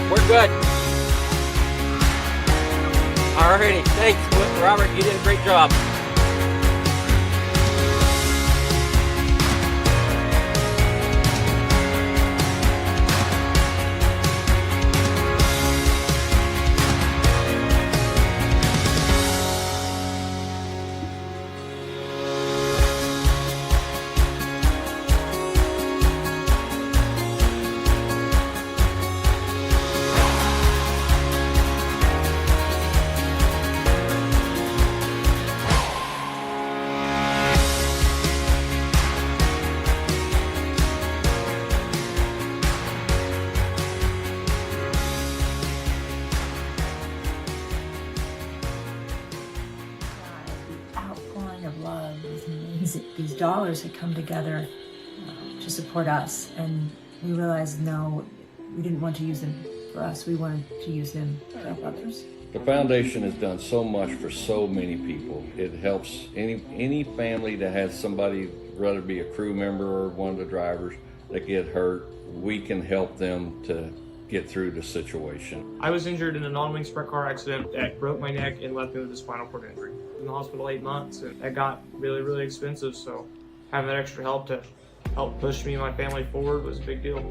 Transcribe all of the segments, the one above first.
We're good. Alrighty, thanks, Robert. You did a great job. These dollars had come together to support us, and we realized no, we didn't want to use them for us. We wanted to use them to help others. The foundation has done so much for so many people. It helps any family that has somebody, whether it be a crew member or one of the drivers, that get hurt. We can help them to get through the situation. I was injured in a non-wing sprint car accident that broke my neck and left me with a spinal cord injury. In the hospital 8 months, and that got really, really expensive, so having that extra help to help push me and my family forward was a big deal.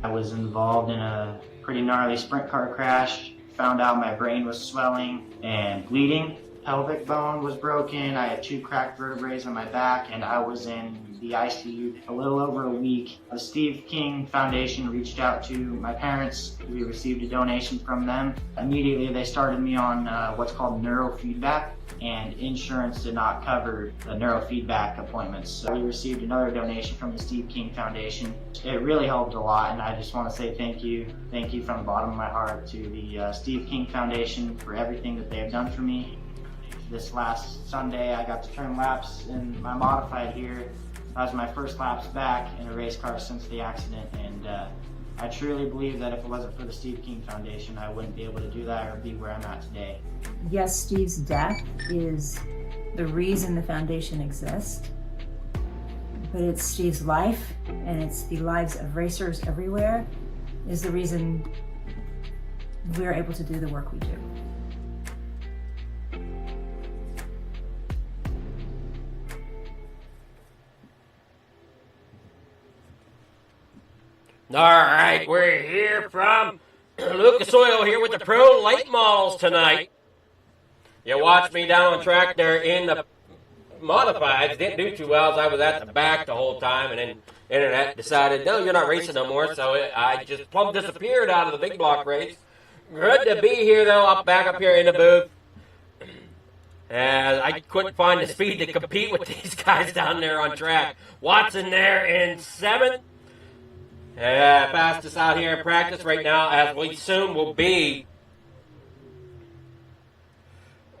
I was involved in a pretty gnarly sprint car crash, found out my brain was swelling and bleeding. Pelvic bone was broken, I had 2 cracked vertebrae on my back, and I was in the ICU a little over a week. The Steve King Foundation reached out to my parents. We received a donation from them. Immediately they started me on what's called neurofeedback, and insurance did not cover the neurofeedback appointments. So we received another donation from the Steve King Foundation. It really helped a lot, and I just want to say thank you. Thank you from the bottom of my heart to the Steve King Foundation for everything that they have done for me. This last Sunday I got to turn laps in my modified here. That was my first laps back in a race car since the accident, and I truly believe that if it wasn't for the Steve King Foundation, I wouldn't be able to do that or be where I'm at today. Yes, Steve's death is the reason the foundation exists, but it's Steve's life, and it's the lives of racers everywhere, is the reason we're able to do the work we do. All right, we're here from Lucas Oil here with the Pro Late Models tonight. You watched me down on track there in the modifieds. Didn't do too well as I was at the back the whole time, and then Internet decided, no, you're not racing no more, so I just plumb disappeared out of the big block race. Good to be here, though, back up here in the booth. And I couldn't find the speed to compete with these guys down there on track. Watson there in 7th. Fastest out here in practice right now, as we soon will be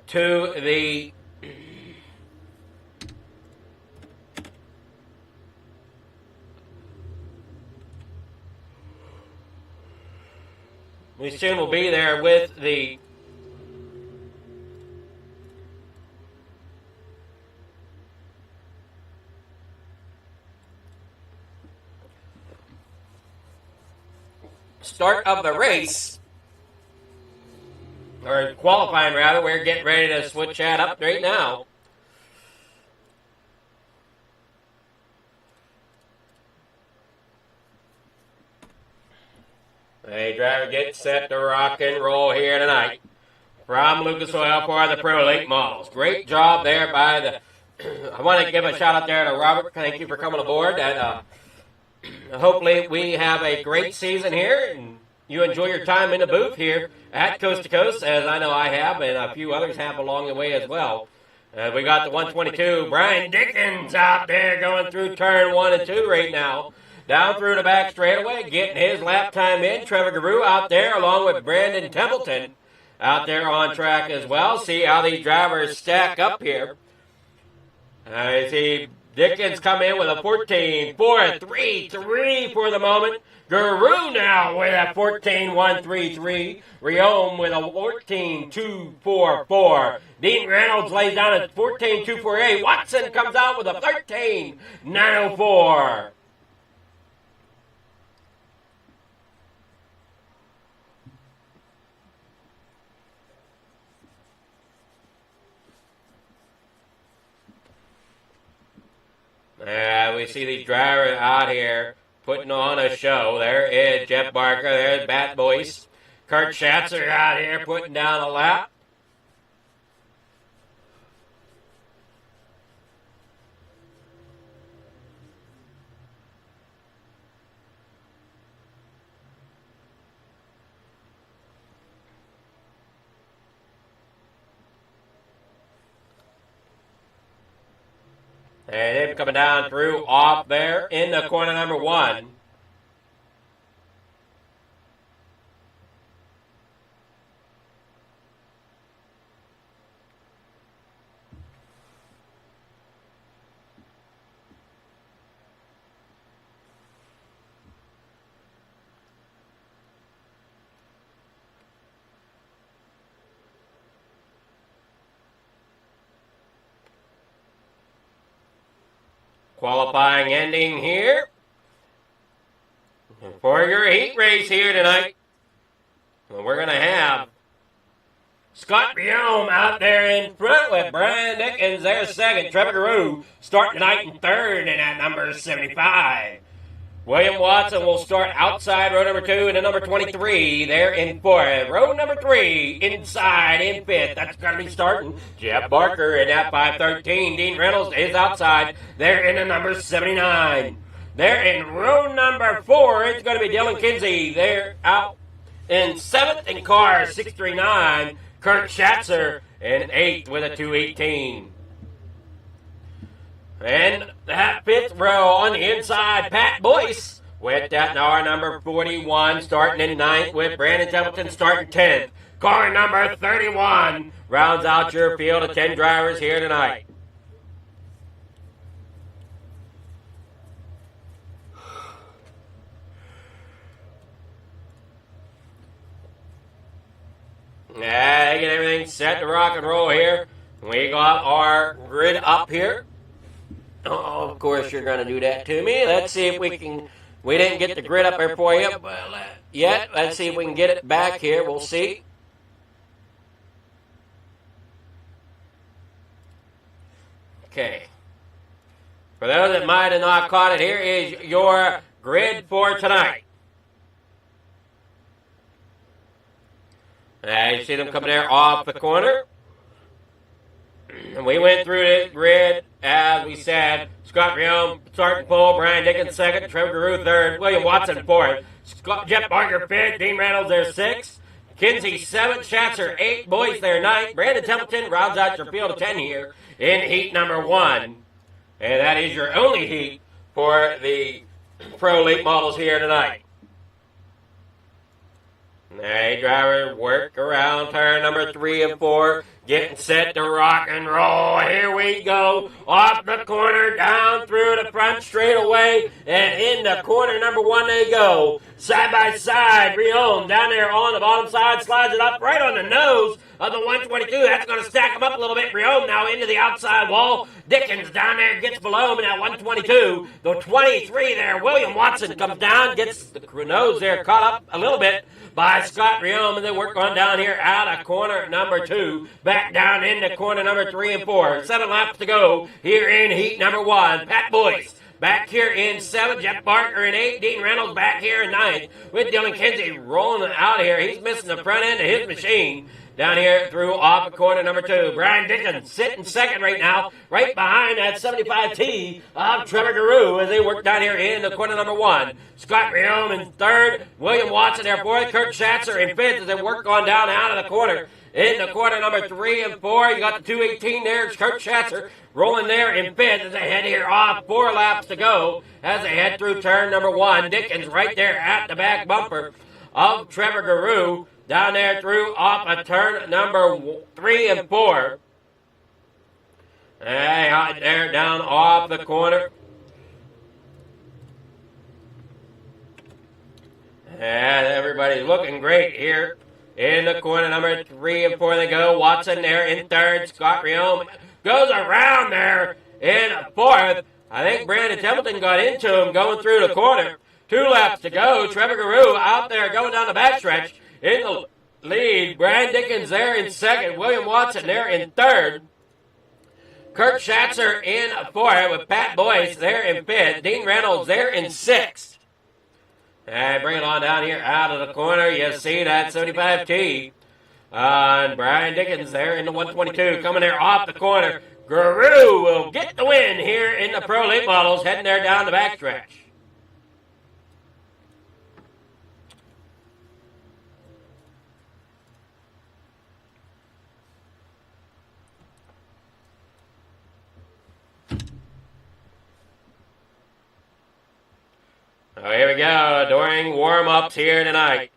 to the there with the start of the race, or qualifying rather. We're getting ready to switch that up right now. Hey, driver, get set to rock and roll here tonight. From Lucas Oil for the Pro Late Models. Great job there by the... I want to give a shout out there to Robert. Thank you for coming aboard. And hopefully we have a great season here, and you enjoy your time in the booth here at Coast to Coast, as I know I have, and a few others have along the way as well. We got the 122, Brian Dickens out there going through turn 1 and 2 right now. Down through the back straightaway, getting his lap time in. Trevor Guru out there along with Brandon Templeton out there on track as well. See how these drivers stack up here. I see Dickens come in with a 14.433 for the moment. Guru now with a 14.133. Riom with a 14.244. Dean Reynolds lays down a 14.248. Watson comes out with a 13.904. we see these drivers out here putting on a show. There is Jeff Barker. There's Bat Boyce. Kurt Schatzer out here putting down a lap. And they're coming down through off there in the corner number 1. Qualifying ending here for your heat race here tonight. And we're going to have Scott Riome out there in front with Brian Dickens there second. Trevor Garou starting tonight in third and at number 75. William Watson will start outside row number 2 and number 23 there in 4th. Row number 3 inside in 5th. That's going to be starting Jeff Barker in that 513. Dean Reynolds is outside there in the number 79. There in row number 4, it's going to be Dylan Kinsey. They're out in 7th in car 639. Kurt Schatzer in 8th with a 218. And that 5th row on the inside, Pat Boyce with that car number 41 starting in 9th with Brandon Templeton starting 10th. Car number 31 rounds out your field of 10 drivers here tonight. Yeah, get everything set to rock and roll here. We got our grid up here. Oh, of course you're going to do that to me. Let's see if we can. We didn't get the grid up there for you yet. Let's see if we can get it back here. We'll see. Okay. For those that might have not caught it, here is your grid for tonight. You see them coming there off the corner. And we went through this grid, as we said. Scott Riome starting pole, Brian Dickens second, Trevor Garou third, William Watson fourth, Jeff Barker fifth, Dean Reynolds there sixth, Kinsey seventh, Schatzer 8, Boyce there 9th, Brandon Templeton rounds out your field of 10 here in heat number 1. And that is your only heat for the Pro Elite models here tonight. Hey, driver, work around turn number 3 and 4. Getting set to rock and roll. Here we go. Off the corner, down through the front straightaway, and in the corner number 1 they go. Side by side, Riome down there on the bottom side, slides it up right on the nose of the 122. That's going to stack him up a little bit. Riome now into the outside wall. Dickens down there gets below him in that 122. The 23 there, William Watson comes down, gets the nose there caught up a little bit by Scott Riome, and then we're going down here out of corner number 2, back down into corner number 3 and 4. 7 laps to go here in heat number 1. Pat Boyce back here in 7, Jeff Barker in 8, Dean Reynolds back here in 9th with Dylan Kinsey rolling out here. He's missing the front end of his machine. Down here through off of corner number 2. Brian Dickens sitting second right now, right behind that 75T of Trevor Garou as they work down here in the corner number 1. Scott Riome in 3rd, William Watson there 4th, Kurt Schatzer in 5th as they work on down out of the corner. In the corner number 3 and 4, you got the 218 there. It's Kurt Schatzer rolling there in 5th as they head here off. 4 laps to go as they head through turn number 1. Dickens right there at the back bumper of Trevor Garou. Down there through off a turn number 3 and 4. Hey, out there down off the corner. And everybody's looking great here. In the corner number 3 and 4 they go. Watson there in 3rd. Scott Riome goes around there in 4th. I think Brandon Templeton got into him going through the corner. 2 laps to go. Trevor Garou out there going down the backstretch. In the lead, Brian Dickens there in 2nd, William Watson there in 3rd. Kurt Schatzer in fourth with Pat Boyce there in fifth. Dean Reynolds there in sixth. And bring it on down here out of the corner. You see that 75T. And Brian Dickens there in the 122 coming there off the corner. Guru will get the win here in the Pro Late Models, heading there down the backstretch. Oh, here we go, during warm-ups here tonight.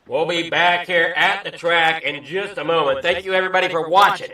We'll be back here at the track in just a moment. Thank you, everybody, for watching.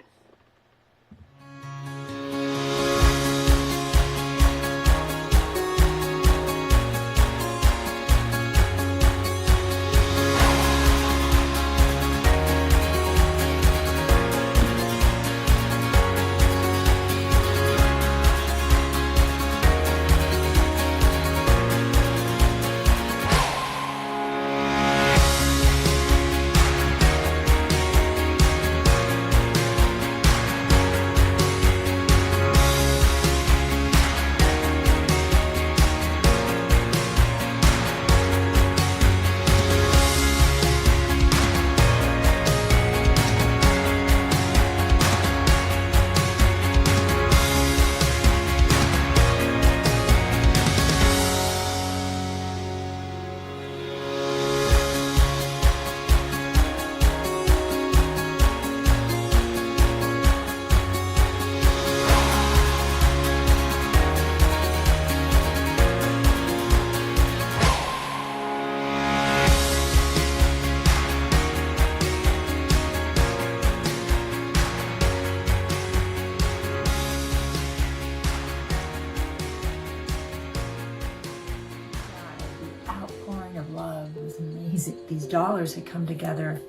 These dollars had come together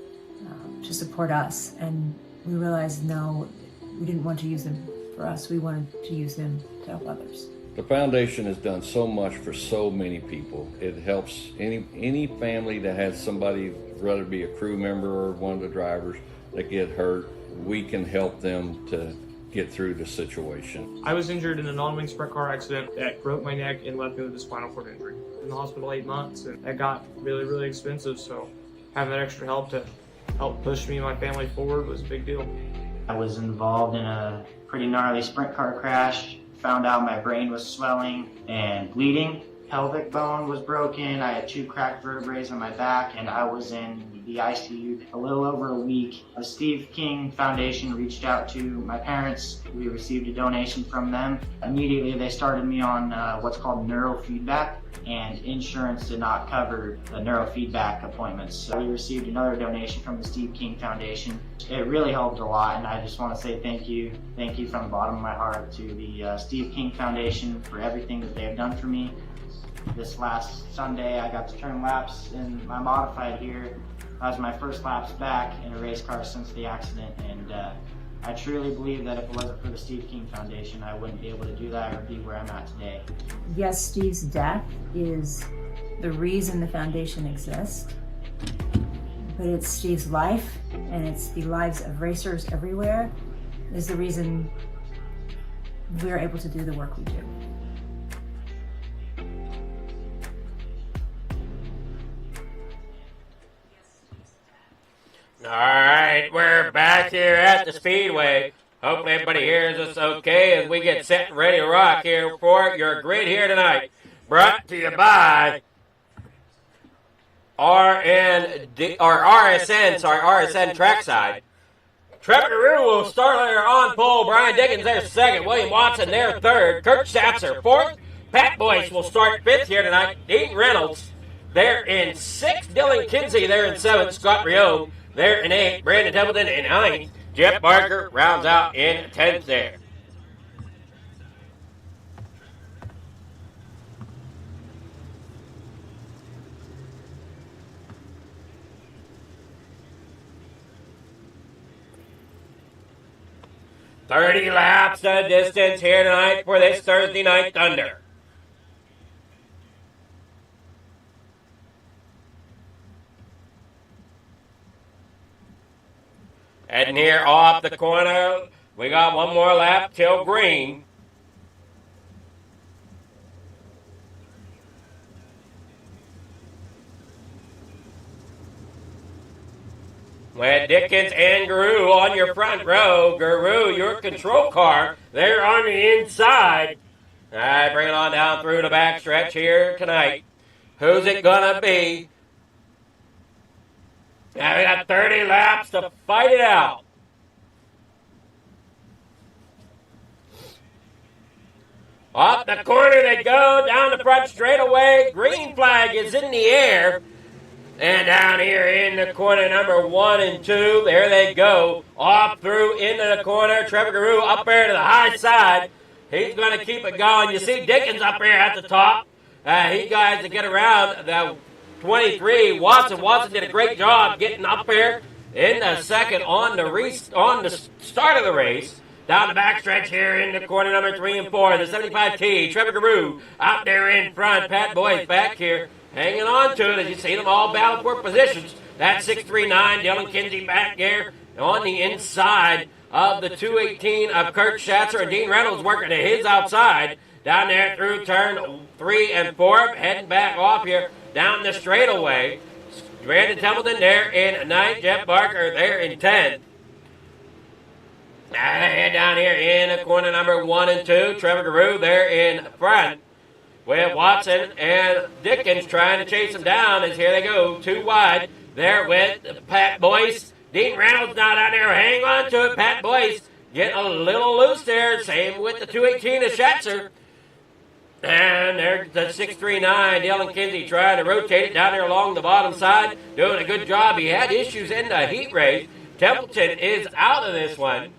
to support us, and we realized no, we didn't want to use them for us. We wanted to use them to help others. The foundation has done so much for so many people. It helps any family that has somebody, whether it be a crew member or one of the drivers, that get hurt. We can help them to get through the situation. I was injured in a non-wing sprint car accident that broke my neck and left me with a spinal cord injury. In the hospital 8 months, and that got really, really expensive, so having that extra help to help push me and my family forward was a big deal. I was involved in a pretty gnarly sprint car crash. Found out my brain was swelling and bleeding. Pelvic bone was broken. I had 2 cracked vertebrae on my back, and I was in the ICU a little over a week. The Steve King Foundation reached out to my parents. We received a donation from them. Immediately they started me on what's called neurofeedback, and insurance did not cover the neurofeedback appointments. So we received another donation from the Steve King Foundation. It really helped a lot, and I just want to say thank you from the bottom of my heart to the Steve King Foundation for everything that they have done for me. This last Sunday I got to turn laps in my modified here. That was my first laps back in a race car since the accident, and I truly believe that if it wasn't for the Steve King Foundation, I wouldn't be able to do that or be where I'm at today. Yes, Steve's death is the reason the foundation exists, but it's Steve's life, and it's the lives of racers everywhere, is the reason we're able to do the work we do. All right, we're back here at the Speedway. Hopefully everybody hears us okay as we get set and ready to rock here for your grid here tonight. Brought to you by RSN Trackside. Trevor Guru will start there on pole. Brian Dickens there second. William Watson there third. Kurt Schatzer fourth. Pat Boyce will start fifth here tonight. Dean Reynolds there in sixth. Dylan Kinsey there in seventh. Scott Rio there in eighth. Brandon Templeton in ninth. Jeff Barker rounds out in 10th there. "30 laps the distance here tonight for this Thursday Night Thunder. Heading here off the corner, We got one more lap till green. With Dickens and Guru on your front row. Guru, your control car, they're on the inside. All right, bring it on down through the backstretch here tonight. Who's it gonna be? Now we got 30 laps to fight it out. Up the corner they go, down the front straightaway. Green flag is in the air. And down here in the corner, number 1 and 2, there they go. Off through into the corner. Trevor Guru up there to the high side. He's going to keep it going. You see Dickens up here at the top. He guys to get around the 23. Watson did a great job getting up there in the second on the start of the race. Down the backstretch here in the corner, number 3 and 4, the 75T. Trevor Guru out there in front. Pat Boyce back here, hanging on to it as you see them all battle for positions. That 639, Dylan Kinsey back there on the inside of the 218 of Kurt Schatzer, and Dean Reynolds working to his outside. Down there through turn 3 and 4, heading back off here down the straightaway. Brandon Templeton there in 9th, Jeff Barker there in 10th. And down here in the corner, number 1 and 2, Trevor Guru there in front, with Watson and Dickens trying to chase him down as here they go, 2 wide there with Pat Boyce. Dean Reynolds now down there, hang on to it. Pat Boyce getting a little loose there, same with the 218 of Schatzer. And there's the 639, Dylan Kinsey trying to rotate it down there along the bottom side, doing a good job. He had issues in the heat race. Templeton is out of this one.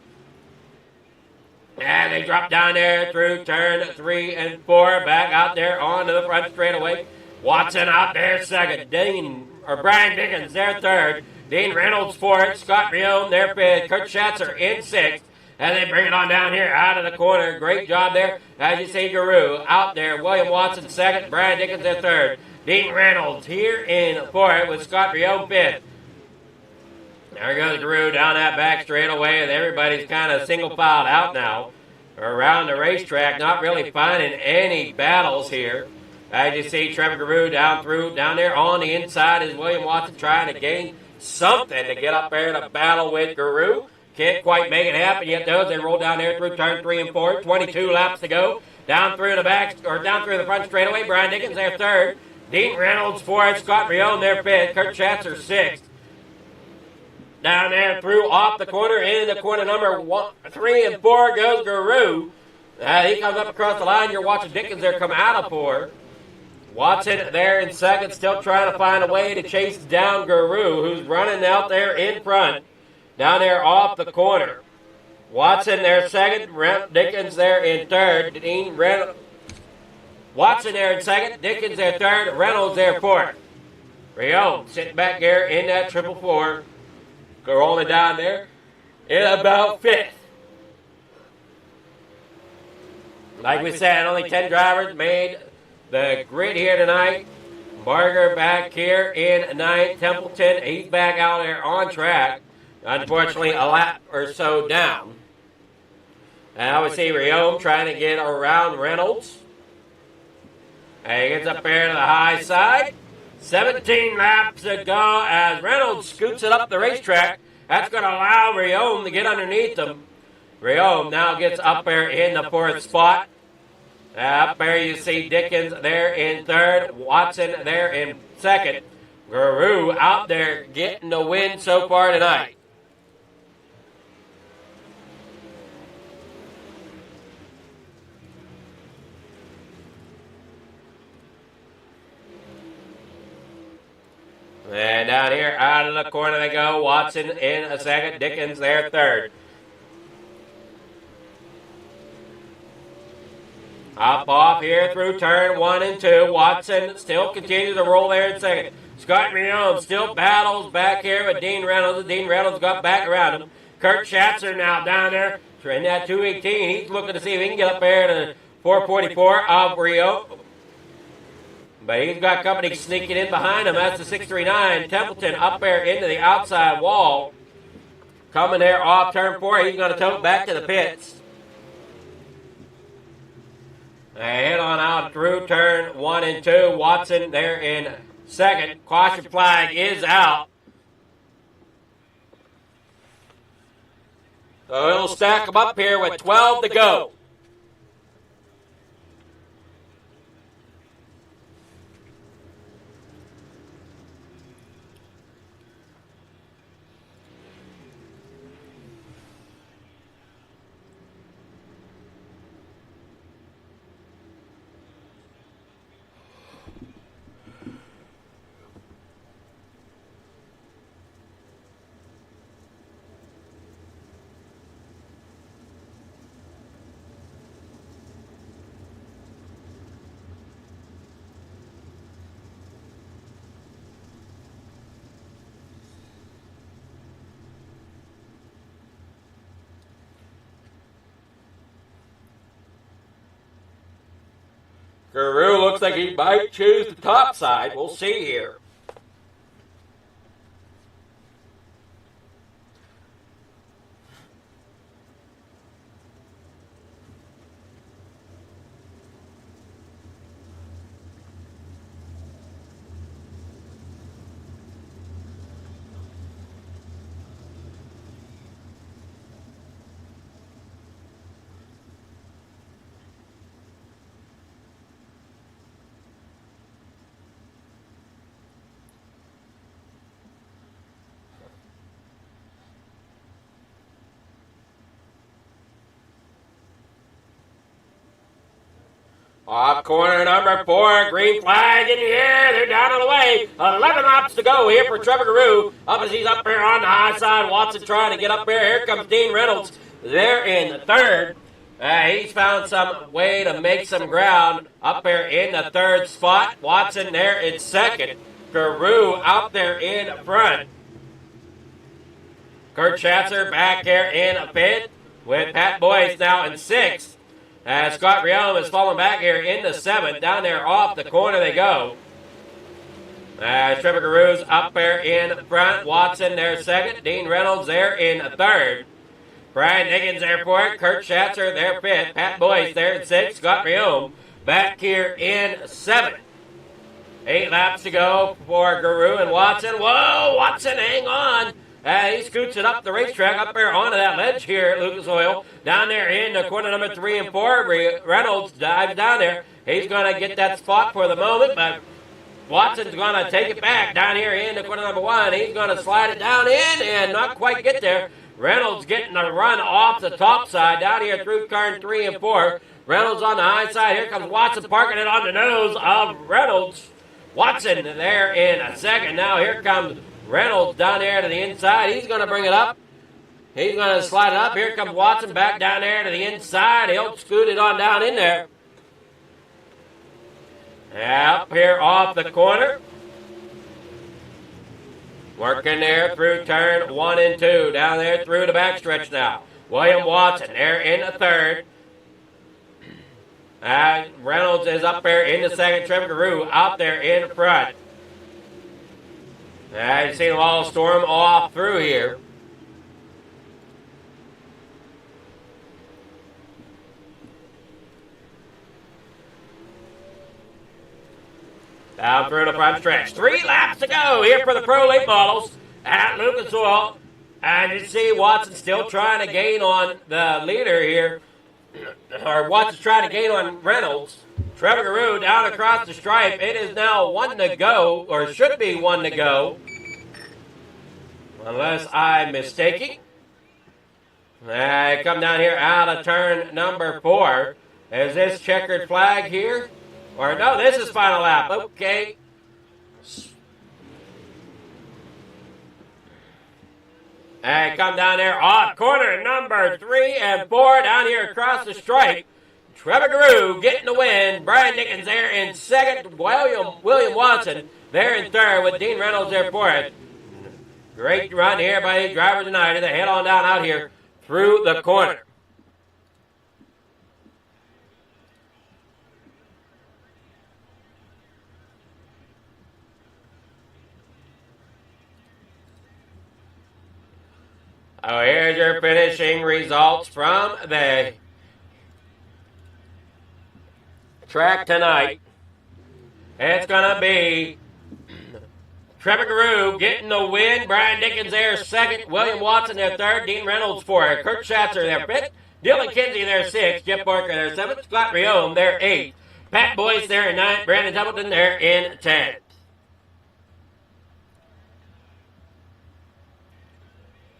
And they drop down there through turn 3 and 4, back out there onto the front straightaway. Watson out there second. Brian Dickens there third. Dean Reynolds fourth. Scott Rione there fifth. Kurt Schatzer in sixth. And they bring it on down here out of the corner. Great job there. As you see, Guru out there. William Watson second. Brian Dickens there third. Dean Reynolds here in fourth with Scott Rione fifth. There goes Guru down that back straightaway, and everybody's kind of single-filed out now around the racetrack, not really finding any battles here. As you see, Trevor Guru down there on the inside is William Watson trying to gain something to get up there to battle with Guru. Can't quite make it happen yet, though. They roll down there through turn 3 and 4, 22 laps to go. Down through the front straightaway, Brian Dickens there third. Dean Reynolds fourth, Scott Rione there fifth, Kurt Schatzer sixth. Down there through off the corner, in the corner number 3 and 4 goes Guru. He comes up across the line. You're watching Dickens there come out of 4. Watson there in second, still trying to find a way to chase down Guru, who's running out there in front. Down there off the corner. Watson there second, Dickens there in third. Watson there in second, Dickens there third, Reynolds there fourth. Rione sitting back there in that 444. Rolling down there in about 5th. Like we said, only 10 drivers made the grid here tonight. Barger back here in 9th. Templeton, he's back out there on track. Unfortunately, a lap or so down. Now we see Rione trying to get around Reynolds. And he gets up there to the high side. 17 laps to go as Reynolds scoots it up the racetrack. That's going to allow Rione to get underneath him. Rione now gets up there in the 4th spot. Up there you see Dickens there in 3rd. Watson there in 2nd. Guru out there getting the win so far tonight. And down here, out of the corner they go. Watson in a second. Dickens there third. Up off here through turn 1 and 2. Watson still continues to roll there in second. Scott Rione still battles back here with Dean Reynolds. Dean Reynolds got back around him. Kurt Schatzer now down there in that 218. He's looking to see if he can get up there to the 444 of Rione. But he's got company sneaking in behind him. That's the 639. Templeton up there into the outside wall. coming there off turn 4. He's going to tote back to the pits. Head on out through turn 1 and 2. Watson there in second. Caution flag is out. So he'll stack them up here with 12 to go. Guru looks like he might choose the top side. We'll see here. Off corner number 4, green flag in the air. They're down on the way. 11 laps to go here for Trevor Guru. Up as he's up here on the high side. Watson trying to get up there. Here comes Dean Reynolds. They're in third. He's found some way to make some ground up there in the third spot. Watson there in second. Guru out there in front. Kurt Schatzer back here in fifth with Pat Boyce now in sixth. Scott Riom is falling back here into seventh. Down there off the corner they go. Trevor Guru's up there in front. Watson there second. Dean Reynolds there in third. Brian Niggins there fourth. Kurt Schatzer there fifth. Pat Boyce there in sixth. Scott Riom back here in seventh. 8 laps to go for Guru and Watson. Whoa, Watson, hang on. He scoots it up the racetrack up there onto that ledge here at Lucas Oil. Down there in the corner number 3 and 4, Reynolds dives down there. He's going to get that spot for the moment, but Watson's going to take it back down here in the corner number 1. He's going to slide it down in and not quite get there. Reynolds getting a run off the top side down here through turn 3 and 4. Reynolds on the high side. Here comes Watson parking it on the nose of Reynolds. Watson there in a second. Now here comes Reynolds down there to the inside. He's going to bring it up. He's going to slide it up. Here comes Watson back down there to the inside. He'll scoot it on down in there. Up here off the corner. Working there through turn 1 and 2. Down there through the backstretch now. William Watson there in the third. Reynolds is up there in the second. Trevor Guru out there in front. You've seen them all storm off through here. Down through the front stretch. 3 laps to go here for the Pro Late Models at Lucas Oil. And you see Watson still trying to gain on the leader here. Or Watson's trying to gain on Reynolds. Trevor Guru down across the stripe. It is now 1 to go, or should be 1 to go. Unless I'm mistaken. Come down here out of turn number 4. Is this checkered flag here? Or no, this is final lap. Okay. Come down there off corner number 3 and 4 down here across the stripe. Trevor Guru getting the win. Brian Nickens there in second. William Watson there in third with Dean Reynolds there for it. Great run here by Drivers United. They head on down out here through the corner. Oh, here's your finishing results from the track tonight. It's going to be Trevor Garou getting the win. Brian Dickens there second. William Watson there third. Dean Reynolds fourth. Kurt Schatzer there fifth. Dylan Kinsey there sixth. Jeff Barker there seventh. Scott Riome there eighth. Pat Boyce there in ninth. Brandon Templeton there in 10th.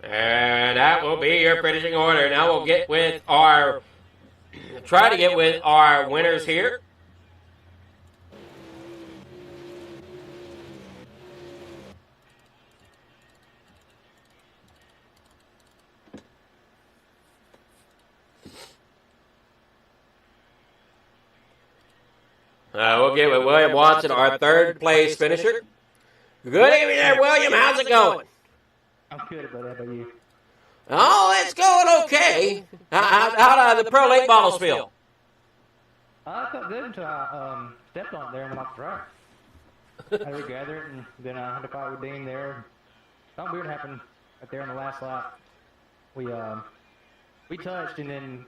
And that will be your finishing order. Now we'll get with our, try to get with our winners here. We'll get with William Watson, our third place finisher. Good evening there, William. How's it going? I'm good, but how about you? Oh, it's going okay. How do the Pro Late models feel? I felt good until I stepped on it there and went off the track. I regathered it, and then I had to fight with Dean there. Something weird happened right there in the last lap. We touched, and then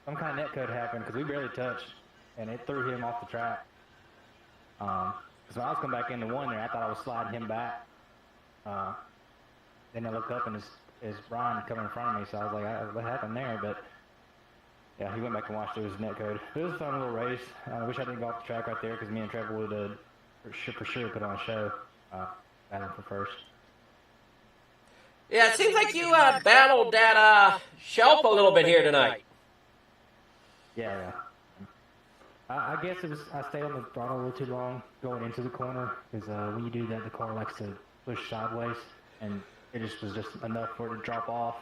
some kind of net code happened because we barely touched, and it threw him off the track. So I was coming back into one there. I thought I was sliding him back. Then I looked up, and it's Brian coming in front of me, so I was like, what happened there? But yeah, he went back and watched it. It was net code. It was a fun little race. I wish I didn't go off the track right there because me and Trevor would have for sure put on a show. Battling for first. Yeah, it seems like you battled that shelf a little bit here tonight. Yeah. I guess it was I stayed on the throttle a little too long going into the corner because when you do that, the car likes to push sideways, and it was just enough for it to drop off.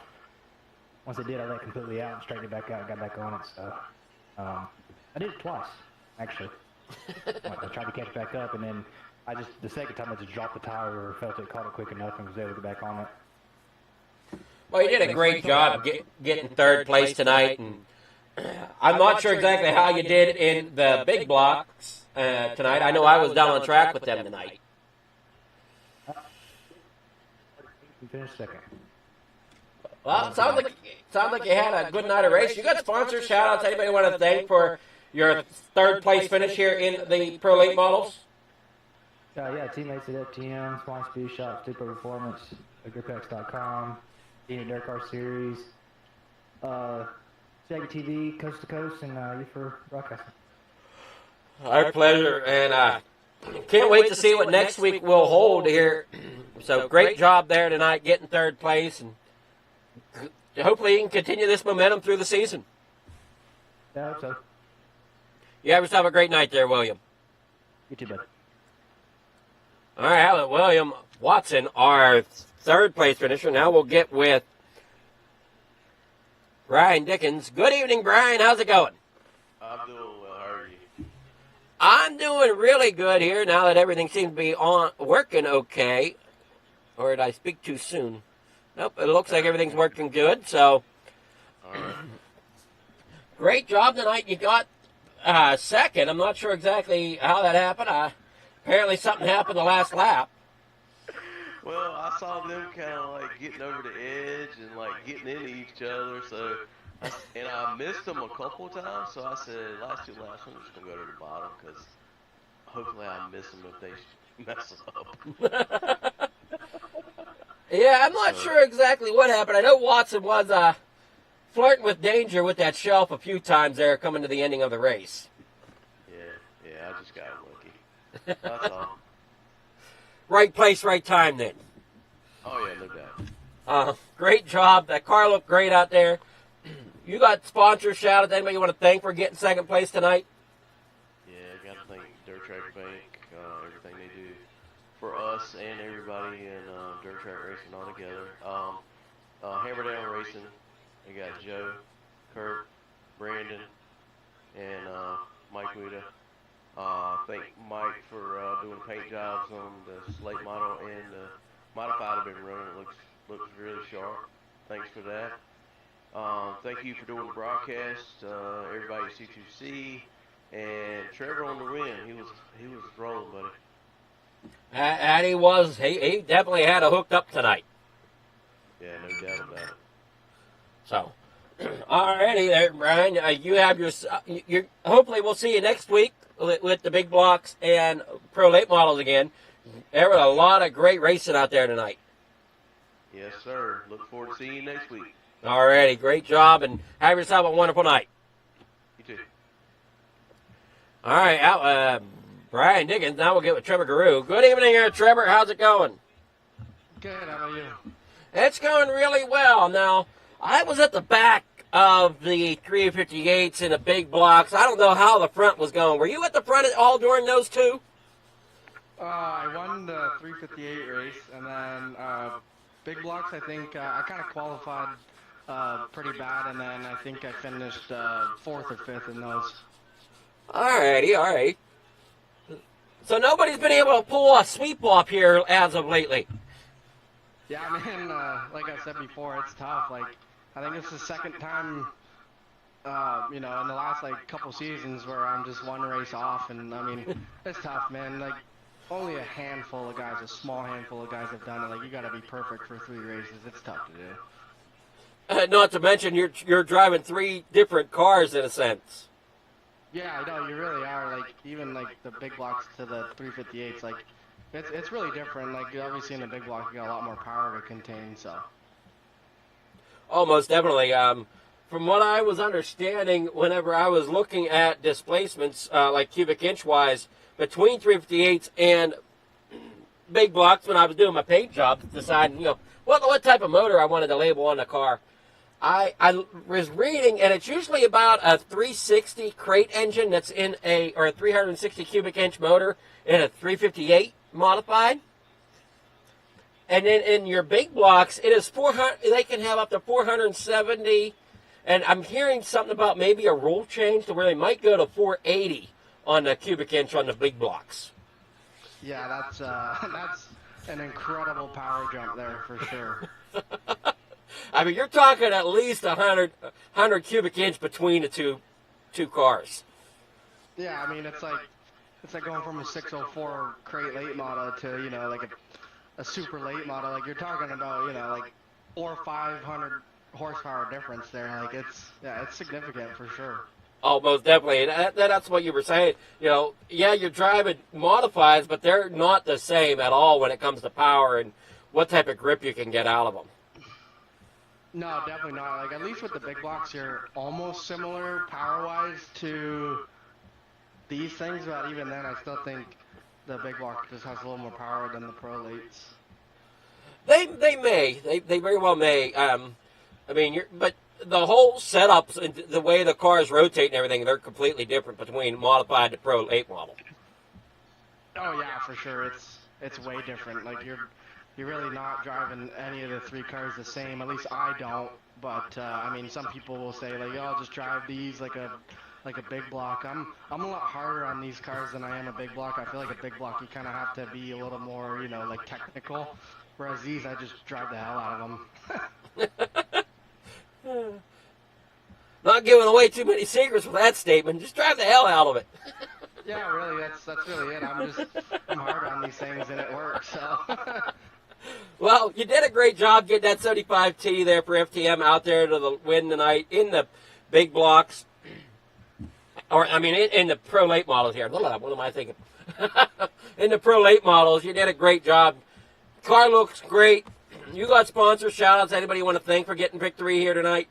Once it did, I let it completely out and straightened it back out and got back on it. So I did it twice, actually. I tried to catch back up, and then the second time I just dropped the tire or felt it, caught it quick enough, and was able to get back on it. Well, you did a great job getting third place tonight, and I'm not sure exactly how you did in the big blocks tonight. I know I was down on track with them tonight. You finished second. Well, it sounds like you had a good night of race. You got sponsors, shout-outs, anybody want to thank for your third place finish here in the Pro Late models? Yeah, teammates at FTM, Sponsor B Shop, Super Performance, GripX.com, Dean Dirt Car Series, Shaggy TV, Coast to Coast, and you for broadcasting. Our pleasure, and can't wait to see what next week will hold here. So great job there tonight, getting third place, and hopefully you can continue this momentum through the season. Yeah, I hope so. You have yourself a great night there, William. You too, bud. All right, William Watson, our third place finisher. Now we'll get with Brian Dickens. Good evening, Brian. How's it going? I'm doing well. How are you? I'm doing really good here now that everything seems to be working okay. Or did I speak too soon? Nope, it looks like everything's working good. So, All right. Great job tonight. You got second. I'm not sure exactly how that happened. Apparently something happened the last lap. Well, I saw them kind of like getting over the edge and like getting into each other. So, and I missed them a couple times. So I said, last two laps, I'm just gonna go to the bottom because hopefully I miss them if they mess up. Yeah, I'm not sure exactly what happened. I know Watson was flirting with danger with that shelf a few times there coming to the ending of the race. Yeah, I just got lucky. That's all. Right place, right time then. Oh yeah, no doubt. Great job. That car looked great out there. You got sponsors, shout-outs. Anybody you want to thank for getting second place tonight? Yeah, got to thank Dirt Track Bank, everything they do for us and everybody in Dirt Track Racing all together. Hammer Down Racing, we got Joe, Kurt, Brandon, and Mike Muda. Thank Mike for doing paint jobs on the slate model and the modified have been running. It looks really sharp. Thanks for that. Thank you for doing the broadcast, everybody at C2C, and Trevor on the win. He was rolling, buddy. And he was. He definitely had a hooked up tonight. Yeah, no doubt about it. So, alrighty there, Brian. You have your. Hopefully, we'll see you next week with the big blocks and pro late models again. There was a lot of great racing out there tonight. Yes, sir. Look forward to seeing you next week. Alrighty, great job, and have yourself a wonderful night. You too. All right, Brian Diggins. Now we'll get with Trevor Guru. Good evening, here, Trevor. How's it going? Good, how about you? It's going really well. Now, I was at the back of the 358s in the big blocks. I don't know how the front was going. Were you at the front all during those two? I won the 358 race, and then big blocks, I think I kind of qualified pretty bad, and then I think I finished 4th or 5th in those. Alrighty, all right. So nobody's been able to pull a sweep off here as of lately. Yeah, man, like I said before, it's tough. Like, I think it's the second time, in the last, couple seasons where I'm just one race off, and, I mean, it's tough, man. Like, only a handful of guys, a small handful of guys have done it. Like, you gotta be perfect for 3 races. It's tough to do. Not to mention you're driving 3 different cars in a sense. Yeah, I know, you really are. Like, even, the big blocks to the 358s, it's really different. Like, obviously in the big block, you got a lot more power to contain, so. Oh, most definitely. From what I was understanding, whenever I was looking at displacements, like cubic inch-wise, between 358s and big blocks, when I was doing my paint job, deciding, what type of motor I wanted to label on the car, I was reading, and it's usually about a 360 crate engine that's or a 360 cubic inch motor in a 358 modified. And then in your big blocks, it is 400. They can have up to 470. And I'm hearing something about maybe a rule change to where they might go to 480 on the cubic inch on the big blocks. Yeah, that's an incredible power jump there for sure. I mean, you're talking at least 100 cubic inch between the two cars. Yeah, I mean, it's like going from a 604 crate late model to, a super late model. Like, you're talking about, 400 or 500 horsepower difference there. Like, it's significant for sure. Oh, most definitely. And that's what you were saying. Yeah, you're driving modifieds, but they're not the same at all when it comes to power and what type of grip you can get out of them. No, definitely not. Like, at least with the big blocks, you're almost similar power-wise to these things, but even then, I still think the big block just has a little more power than the pro lates. They very well may. But the whole setups and the way the cars rotate and everything, they're completely different between modified to pro late model. Oh yeah, for sure. It's way different. Like, you're really not driving any of the 3 cars the same. At least I don't. But some people will say like, I'll just drive these like a big block. I'm a lot harder on these cars than I am a big block. I feel like a big block you kind of have to be a little more, technical. Whereas these, I just drive the hell out of them. Not giving away too many secrets with that statement. Just drive the hell out of it. Yeah, really, that's really it. I'm hard on these things and it works. So. Well, you did a great job getting that 75T there for FTM out there to the win tonight in the big blocks. In the pro late models here. What am I thinking? In the pro late models, you did a great job. Car looks great. You got sponsors, shout-outs. Anybody you want to thank for getting pick 3 here tonight?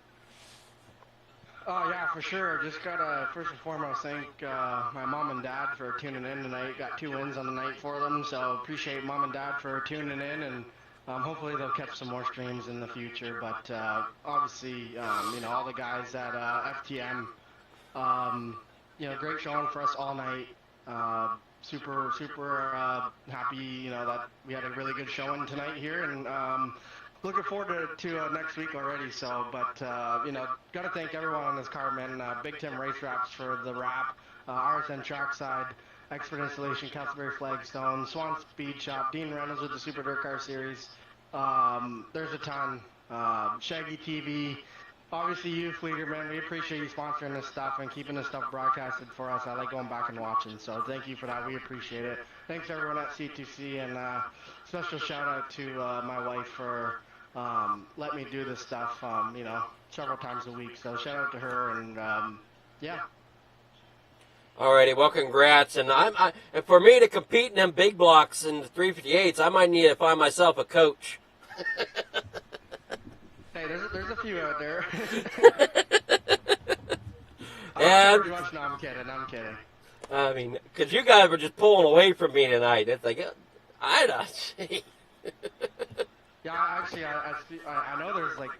Oh, yeah, for sure. Just got to, first and foremost, thank my mom and dad for tuning in tonight. Got 2 wins on the night for them, so appreciate mom and dad for tuning in, and hopefully they'll catch some more streams in the future. But obviously, all the guys at FTM, great showing for us all night. Super happy, that we had a really good showing tonight here, and looking forward to next week already. So, but got to thank everyone on this card, man. Big Tim Race Wraps for the wrap, RSN Trackside, Expert Installation, Castleberry Flagstone, Swan Speed Shop, Dean Reynolds with the Super Dirt Car Series. There's a ton. Shaggy TV. Obviously, you, Fleeter, man, we appreciate you sponsoring this stuff and keeping this stuff broadcasted for us. I like going back and watching, so thank you for that. We appreciate it. Thanks, everyone at C2C, and special shout-out to my wife for let me do this stuff, several times a week. So shout out to her, and yeah. Alrighty, well, congrats. And and for me to compete in them big blocks in the 358s, I might need to find myself a coach. Hey, there's a few out there. And No, I'm kidding. I mean, because you guys were just pulling away from me tonight. It's like, I don't see. Yeah, actually, I know there's like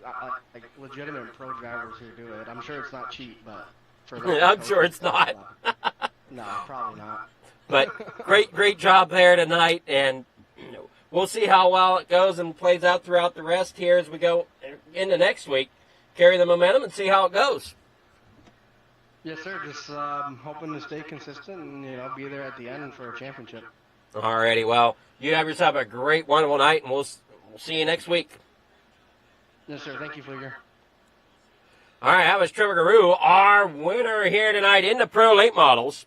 legitimate pro drivers who do it. I'm sure it's not cheap, but for that, I'm sure it's not. No, probably not. But great job there tonight, and we'll see how well it goes and plays out throughout the rest here as we go into next week. Carry the momentum and see how it goes. Yes, sir. Just hoping to stay consistent and be there at the end for a championship. Alrighty, well, you have yourself a great, wonderful night, and we'll see you next week. Yes, sir. Thank you, Flieger. All right, that was Trevor Guru, our winner here tonight in the Pro Late Models.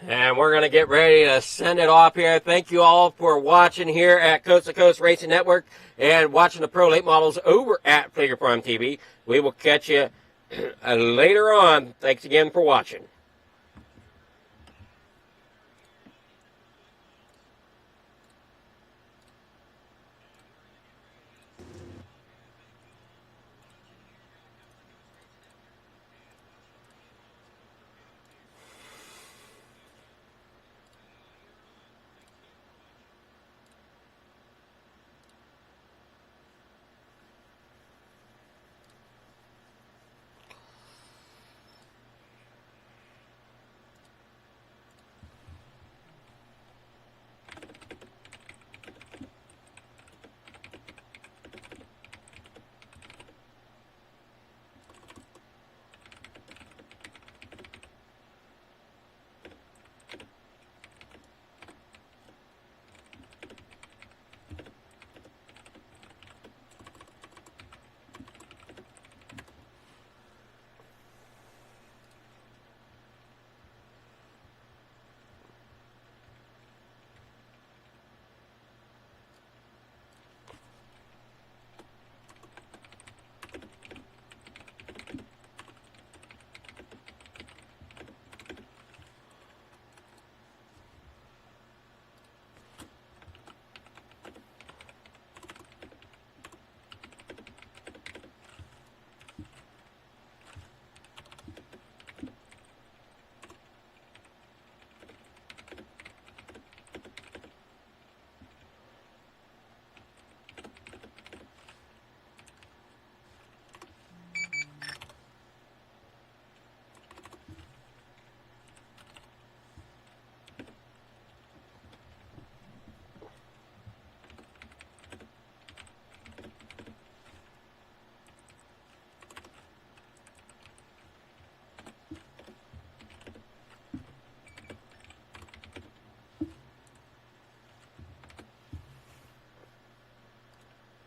And we're going to get ready to send it off here. Thank you all for watching here at Coast to Coast Racing Network and watching the Pro Late Models over at Flieger Farm TV. We will catch you later on. Thanks again for watching.